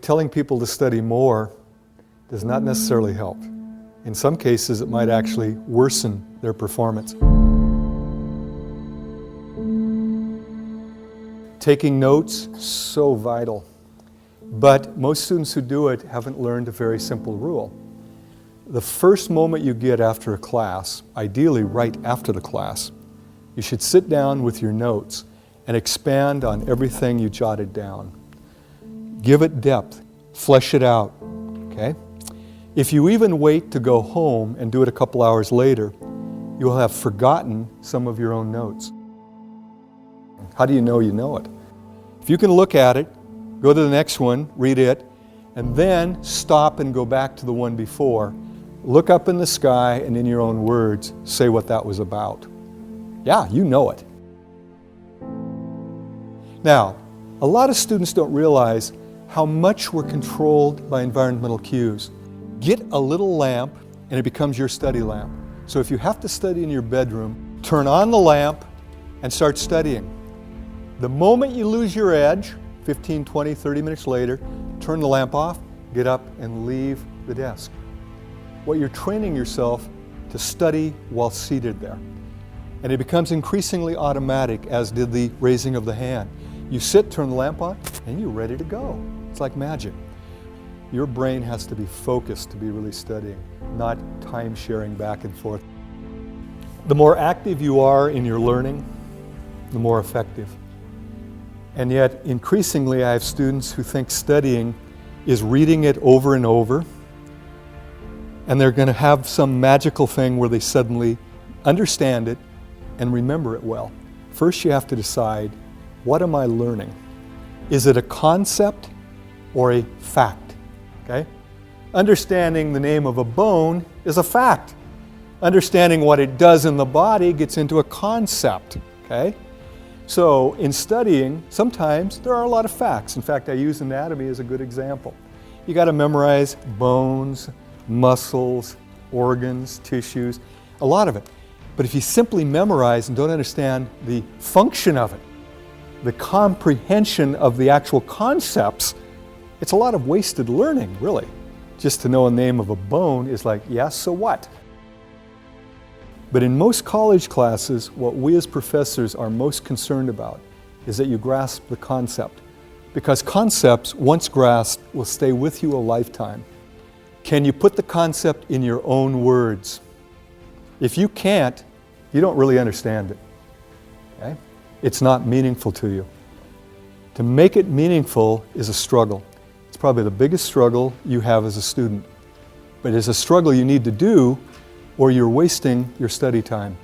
Telling people to study more does not necessarily help. In some cases, it might actually worsen their performance. Taking notes, so vital. But most students who do it haven't learned a very simple rule. The first moment you get after a class, ideally right after the class, you should sit down with your notes and expand on everything you jotted down. Give it depth, flesh it out, okay? If you even wait to go home and do it a couple hours later, you will have forgotten some of your own notes. How do you know it? If you can look at it, go to the next one, read it, and then stop and go back to the one before. Look up in the sky and in your own words, say what that was about. Yeah, you know it. Now, a lot of students don't realize how much we're controlled by environmental cues. Get a little lamp and it becomes your study lamp. So if you have to study in your bedroom, turn on the lamp and start studying. The moment you lose your edge, 15, 20, 30 minutes later, turn the lamp off, get up and leave the desk. What you're training yourself to study while seated there. And it becomes increasingly automatic, as did the raising of the hand. You sit, turn the lamp on, and you're ready to go. It's like magic. Your brain has to be focused to be really studying, not time sharing back and forth. The more active you are in your learning, the more effective. And yet, increasingly, I have students who think studying is reading it over and over, and they're going to have some magical thing where they suddenly understand it and remember it well. First, you have to decide, what am I learning? Is it a concept or a fact? Okay? Understanding the name of a bone is a fact. Understanding what it does in the body gets into a concept. Okay? So in studying, sometimes there are a lot of facts. In fact, I use anatomy as a good example. You got to memorize bones, muscles, organs, tissues, a lot of it. But if you simply memorize and don't understand the function of it, the comprehension of the actual concepts, it's a lot of wasted learning, really. Just to know a name of a bone is like, yeah, so what? But in most college classes, what we as professors are most concerned about is that you grasp the concept. Because concepts, once grasped, will stay with you a lifetime. Can you put the concept in your own words? If you can't, you don't really understand it. Okay? It's not meaningful to you. To make it meaningful is a struggle. It's probably the biggest struggle you have as a student. But it's a struggle you need to do, or you're wasting your study time.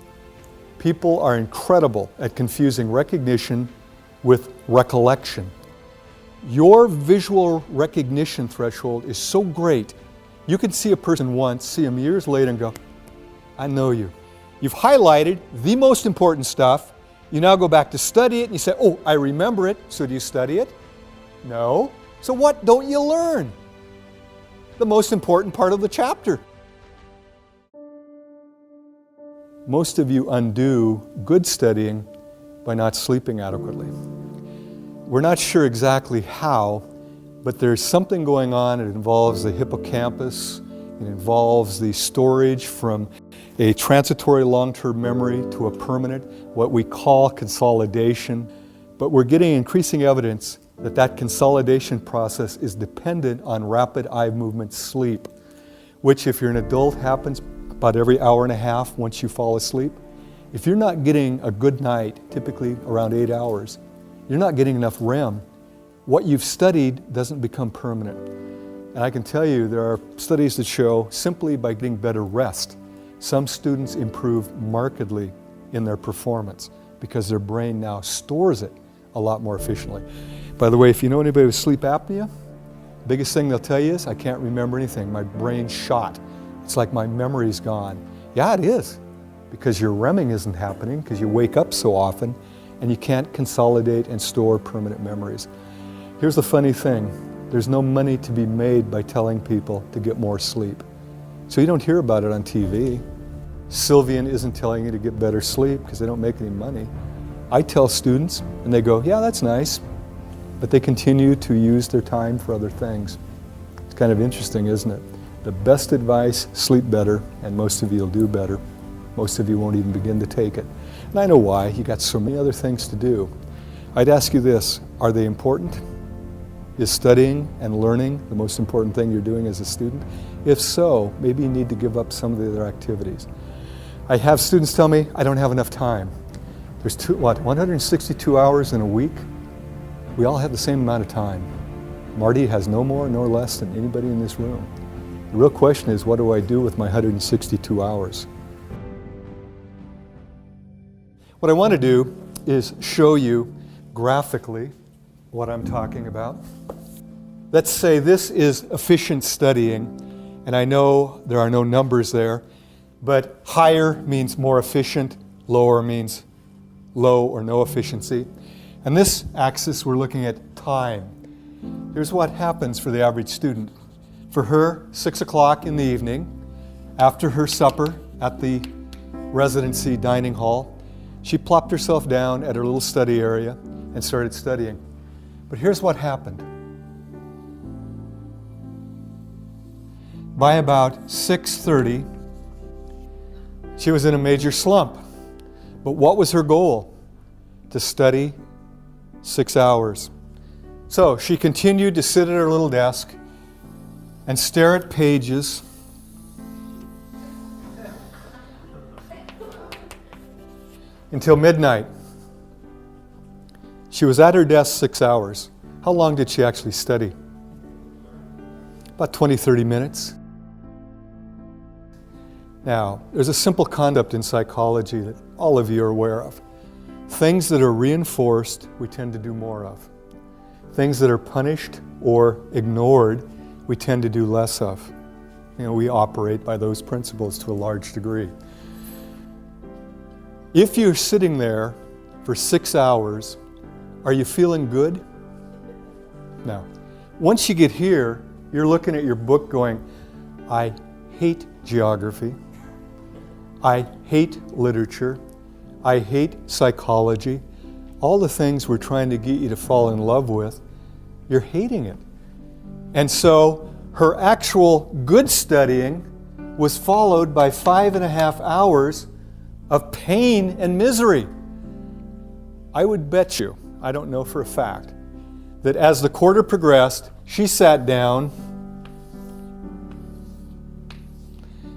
People are incredible at confusing recognition with recollection. Your visual recognition threshold is so great, you can see a person once, see them years later and go, I know you. You've highlighted the most important stuff. You now go back to study it and you say, oh, I remember it. So do you study it? No. So what don't you learn? The most important part of the chapter. Most of you undo good studying by not sleeping adequately. We're not sure exactly how, but there's something going on. It involves the hippocampus. It involves the storage from a transitory long-term memory to a permanent, what we call consolidation. But we're getting increasing evidence that that consolidation process is dependent on rapid eye movement sleep, which if you're an adult happens about every hour and a half once you fall asleep. If you're not getting a good night, typically around 8 hours, you're not getting enough REM. What you've studied doesn't become permanent. And I can tell you there are studies that show simply by getting better rest, some students improve markedly in their performance because their brain now stores it a lot more efficiently. By the way, if you know anybody with sleep apnea, the biggest thing they'll tell you is, I can't remember anything, my brain's shot. It's like my memory's gone. Yeah, it is, because your REMing isn't happening because you wake up so often and you can't consolidate and store permanent memories. Here's the funny thing. There's no money to be made by telling people to get more sleep. So you don't hear about it on TV. Sylvian isn't telling you to get better sleep because they don't make any money. I tell students and they go, yeah, that's nice. but they continue to use their time for other things. It's kind of interesting, isn't it? The best advice, sleep better, and most of you will do better. Most of you won't even begin to take it. And I know why. You got so many other things to do. I'd ask you this, are they important? Is studying and learning the most important thing you're doing as a student? If so, maybe you need to give up some of the other activities. I have students tell me, I don't have enough time. There's 162 hours in a week? We all have the same amount of time. Marty has no more nor less than anybody in this room. The real question is, what do I do with my 162 hours? What I want to do is show you graphically what I'm talking about. Let's say this is efficient studying, and I know there are no numbers there, but higher means more efficient, lower means low or no efficiency. And this axis, we're looking at time. Here's what happens for the average student. For her, 6 o'clock in the evening, after her supper at the residency dining hall, she plopped herself down at her little study area and started studying. But here's what happened. By about 6:30, she was in a major slump. But what was her goal? To study 6 hours. So she continued to sit at her little desk and stare at pages until midnight. She was at her desk 6 hours. How long did she actually study? About 20, 30 minutes. Now, there's a simple concept in psychology that all of you are aware of. Things that are reinforced, we tend to do more of. Things that are punished or ignored, we tend to do less of. We operate by those principles to a large degree. If you're sitting there for 6 hours, are you feeling good? No. Once you get here, you're looking at your book going, I hate geography. I hate literature. I hate psychology. All the things we're trying to get you to fall in love with, you're hating it. And so her actual good studying was followed by 5.5 hours of pain and misery. I would bet you, I don't know for a fact, that as the quarter progressed, she sat down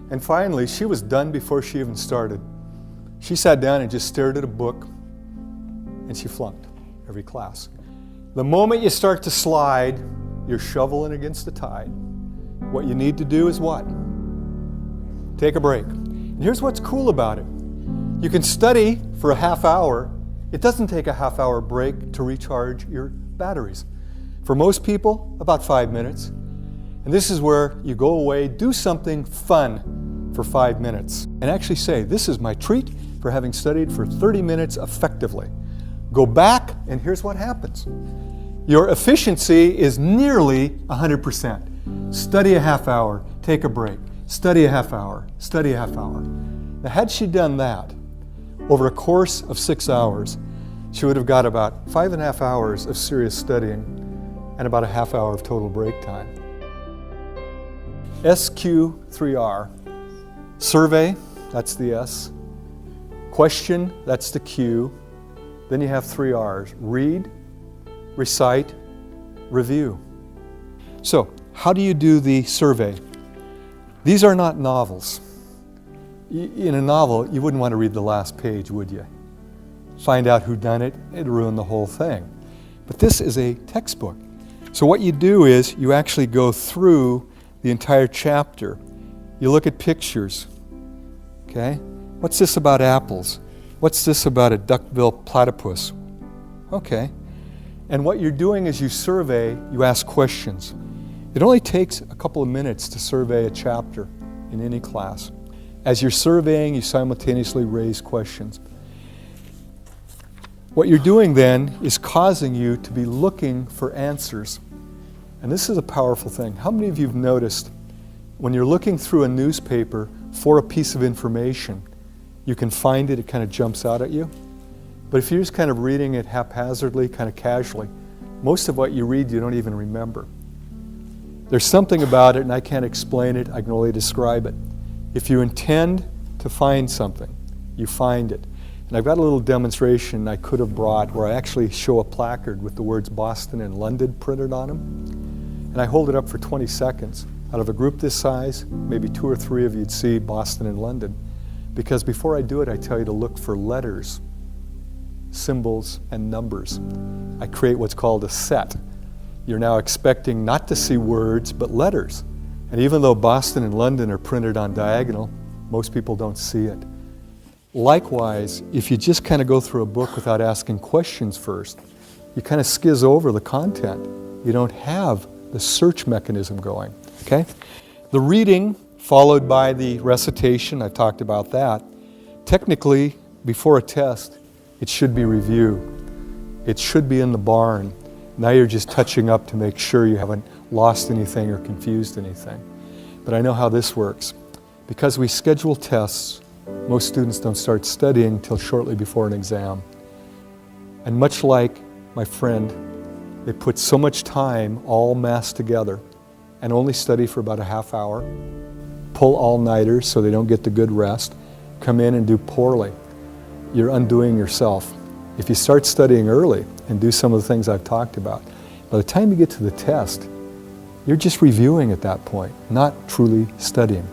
and finally she was done before she even started. She sat down and just stared at a book and she flunked every class. The moment you start to slide, you're shoveling against the tide. What you need to do is what? Take a break. And here's what's cool about it. You can study for a half hour. It doesn't take a half hour break to recharge your batteries. For most people, about 5 minutes. And this is where you go away, do something fun for 5 minutes, and actually say, this is my treat for having studied for 30 minutes effectively. Go back, and here's what happens. Your efficiency is nearly 100%. Study a half hour, take a break. Study a half hour, study a half hour. Now, had she done that over a course of 6 hours, she would have got about 5.5 hours of serious studying and about a half hour of total break time. SQ3R. Survey, that's the S. Question, that's the Q. Then you have 3 R's. Read, recite, review. So, how do you do the survey? These are not novels. In a novel, you wouldn't want to read the last page, would you? Find out who done it, it'd ruin the whole thing. But this is a textbook. So what you do is you actually go through the entire chapter. You look at pictures. Okay? What's this about apples? What's this about a duck-bill platypus? Okay. And what you're doing is you survey, you ask questions. It only takes a couple of minutes to survey a chapter in any class. As you're surveying, you simultaneously raise questions. What you're doing then is causing you to be looking for answers. And this is a powerful thing. How many of you have noticed when you're looking through a newspaper for a piece of information, you can find it, it kind of jumps out at you? But if you're just kind of reading it haphazardly, kind of casually, most of what you read you don't even remember. There's something about it, and I can't explain it, I can only describe it. If you intend to find something, you find it. And I've got a little demonstration I could have brought where I actually show a placard with the words Boston and London printed on them. And I hold it up for 20 seconds. Out of a group this size, maybe 2 or 3 of you'd see Boston and London. Because before I do it, I tell you to look for letters, symbols, and numbers. I create what's called a set. You're now expecting not to see words, but letters. And even though Boston and London are printed on diagonal, most people don't see it. Likewise, if you just kind of go through a book without asking questions first, you kind of skizz over the content. You don't have the search mechanism going, okay? The reading followed by the recitation, I've talked about that. Technically, before a test, it should be review. It should be in the barn. Now you're just touching up to make sure you haven't lost anything or confused anything. But I know how this works. Because we schedule tests, most students don't start studying until shortly before an exam. And much like my friend, they put so much time all massed together and only study for about a half hour, pull all-nighters so they don't get the good rest, come in and do poorly. You're undoing yourself. If you start studying early and do some of the things I've talked about, by the time you get to the test, you're just reviewing at that point, not truly studying.